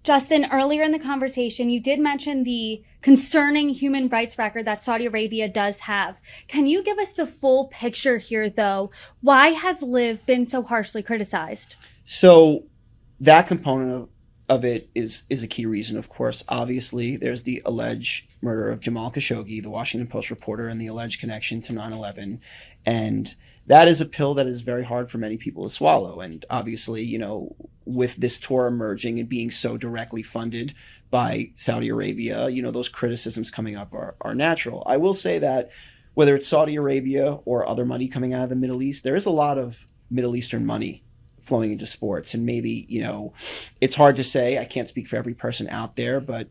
Justin, earlier in the conversation, you did mention the concerning human rights record that Saudi Arabia does have. Can you give us the full picture here, though? Why has LIV been so harshly criticized? So that component of it is a key reason, of course. Obviously, there's the alleged murder of Jamal Khashoggi, the Washington Post reporter, and the alleged connection to 9/11. And that is a pill that is very hard for many people to swallow. And obviously, with this tour emerging and being so directly funded by Saudi Arabia, those criticisms coming up are natural. I will say that whether it's Saudi Arabia or other money coming out of the Middle East, there is a lot of Middle Eastern money flowing into sports. And maybe, it's hard to say. I can't speak for every person out there, but,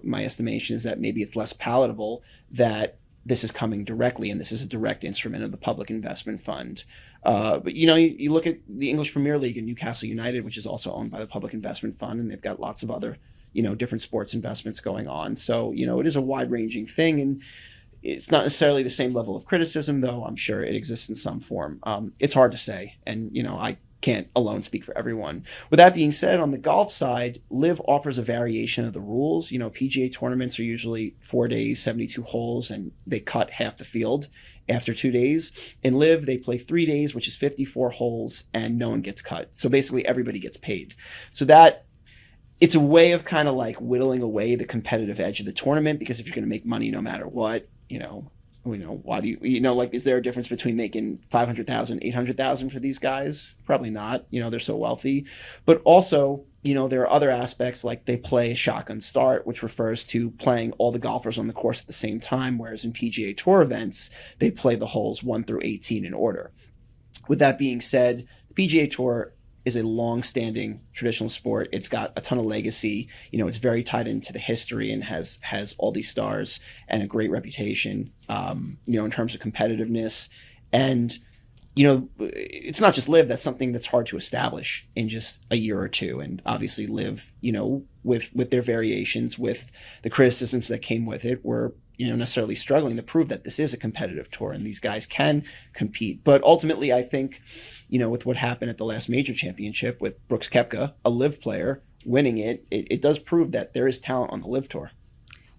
my estimation is that maybe it's less palatable that this is coming directly and this is a direct instrument of the public investment fund. But, you look at the English Premier League and Newcastle United, which is also owned by the public investment fund, and they've got lots of other, different sports investments going on. So, it is a wide ranging thing. And it's not necessarily the same level of criticism, though I'm sure it exists in some form. It's hard to say. And, I can't alone speak for everyone. With that being said, on the golf side, LIV offers a variation of the rules. PGA tournaments are usually 4 days, 72 holes, and they cut half the field after 2 days. In LIV, they play 3 days, which is 54 holes, and no one gets cut. So basically everybody gets paid. So that it's a way of kind of like whittling away the competitive edge of the tournament, because if you're going to make money no matter what, why do is there a difference between making 500,000, 800,000 for these guys? Probably not. They're so wealthy. But also, there are other aspects, like they play a shotgun start, which refers to playing all the golfers on the course at the same time, whereas in PGA Tour events, they play the holes 1 through 18 in order. With that being said, the PGA Tour is a long-standing traditional sport. It's got a ton of legacy. It's very tied into the history and has all these stars and a great reputation, in terms of competitiveness. And, it's not just LIV. That's something that's hard to establish in just a year or two. And obviously LIV, with their variations, with the criticisms that came with it, were necessarily struggling to prove that this is a competitive tour and these guys can compete. But ultimately, I think, with what happened at the last major championship with Brooks Koepka, a LIV player, winning it does prove that there is talent on the LIV tour.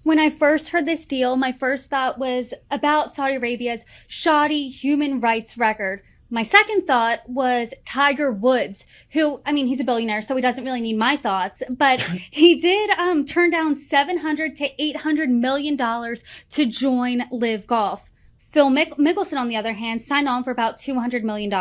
When I first heard this deal, my first thought was about Saudi Arabia's shoddy human rights record. My second thought was Tiger Woods, who, he's a billionaire, so he doesn't really need my thoughts, but he did turn down $700 to $800 million to join LIV Golf. Phil Mickelson, on the other hand, signed on for about $200 million.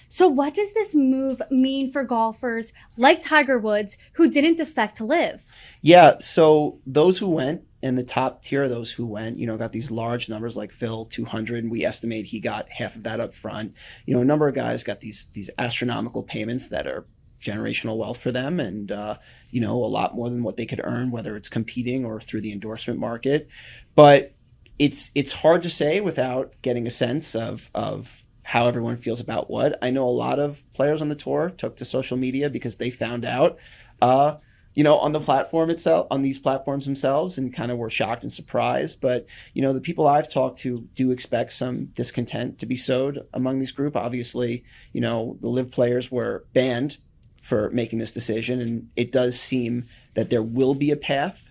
So what does this move mean for golfers like Tiger Woods who didn't defect to LIV? Yeah, so those who went, and the top tier of those who went, got these large numbers like Phil, 200, and we estimate he got half of that up front. A number of guys got these astronomical payments that are generational wealth for them, and a lot more than what they could earn, whether it's competing or through the endorsement market. But it's hard to say without getting a sense of how everyone feels about what. I know a lot of players on the tour took to social media because they found out on the platform itself, on these platforms themselves, and kind of were shocked and surprised. But, the people I've talked to do expect some discontent to be sowed among this group. Obviously, the LIV players were banned for making this decision, and it does seem that there will be a path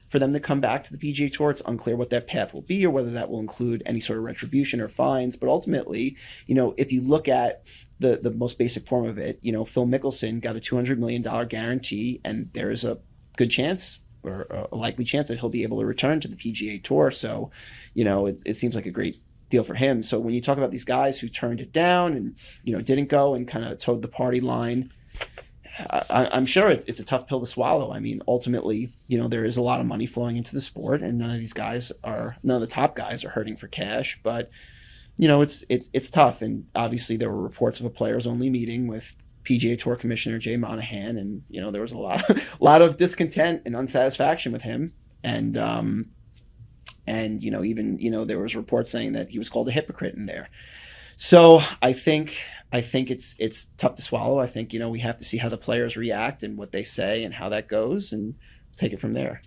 for them to come back to the PGA Tour. It's unclear what that path will be or whether that will include any sort of retribution or fines. But ultimately, if you look at the most basic form of it, Phil Mickelson got a $200 million guarantee, and there is a good chance or a likely chance that he'll be able to return to the PGA Tour. So, it seems like a great deal for him. So when you talk about these guys who turned it down and, didn't go and kind of towed the party line, I'm sure it's a tough pill to swallow. Ultimately, there is a lot of money flowing into the sport, and none of the top guys are hurting for cash. But it's tough. And obviously, there were reports of a players only meeting with PGA Tour Commissioner Jay Monahan, and there was a lot of discontent and unsatisfaction with him. And even there was reports saying that he was called a hypocrite in there. So I think it's tough to swallow. I think, we have to see how the players react and what they say and how that goes, and take it from there.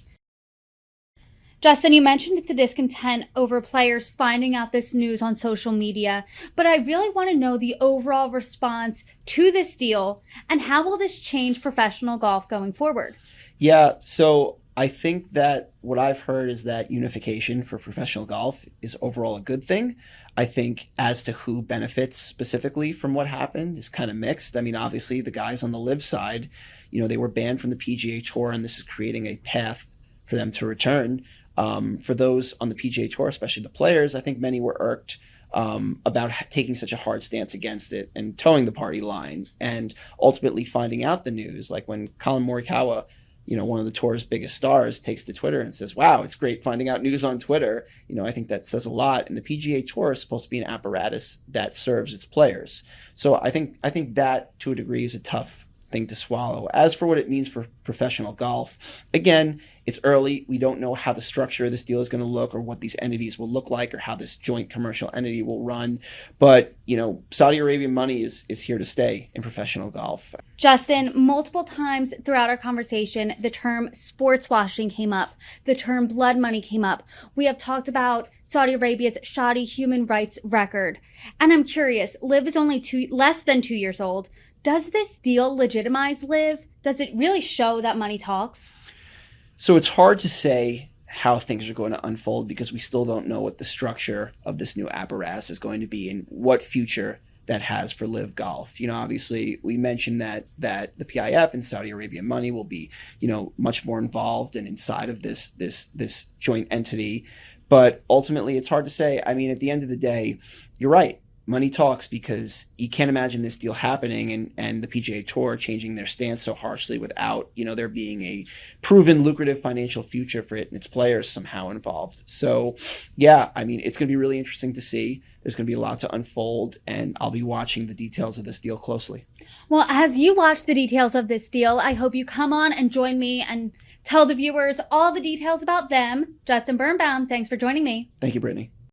Justin, you mentioned the discontent over players finding out this news on social media, but I really want to know the overall response to this deal and how will this change professional golf going forward? Yeah, so I think that what I've heard is that unification for professional golf is overall a good thing. I think as to who benefits specifically from what happened is kind of mixed. I mean, obviously the guys on the LIV side, they were banned from the PGA Tour, and this is creating a path for them to return. For those on the PGA Tour, especially the players, I think many were irked about taking such a hard stance against it and towing the party line, and ultimately finding out the news, like when Colin Morikawa, one of the tour's biggest stars, takes to Twitter and says, wow, it's great finding out news on Twitter. I think that says a lot. And the PGA Tour is supposed to be an apparatus that serves its players. So I think that to a degree is a tough thing to swallow. As for what it means for professional golf, again, it's early. We don't know how the structure of this deal is going to look, or what these entities will look like, or how this joint commercial entity will run. But, Saudi Arabian money is here to stay in professional golf. Justin, multiple times throughout our conversation, the term sports washing came up. The term blood money came up. We have talked about Saudi Arabia's shoddy human rights record. And I'm curious, LIV is only less than 2 years old. Does this deal legitimize LIV? Does it really show that money talks? So it's hard to say how things are going to unfold, because we still don't know what the structure of this new apparatus is going to be and what future that has for LIV Golf. Obviously we mentioned that the PIF and Saudi Arabian money will be, much more involved and inside of this joint entity. But ultimately it's hard to say. I mean, at the end of the day, you're right. Money talks, because you can't imagine this deal happening and the PGA Tour changing their stance so harshly without, there being a proven lucrative financial future for it and its players somehow involved. So, yeah, I mean, it's going to be really interesting to see. There's going to be a lot to unfold, and I'll be watching the details of this deal closely. Well, as you watch the details of this deal, I hope you come on and join me and tell the viewers all the details about them. Justin Birnbaum, thanks for joining me. Thank you, Brittany.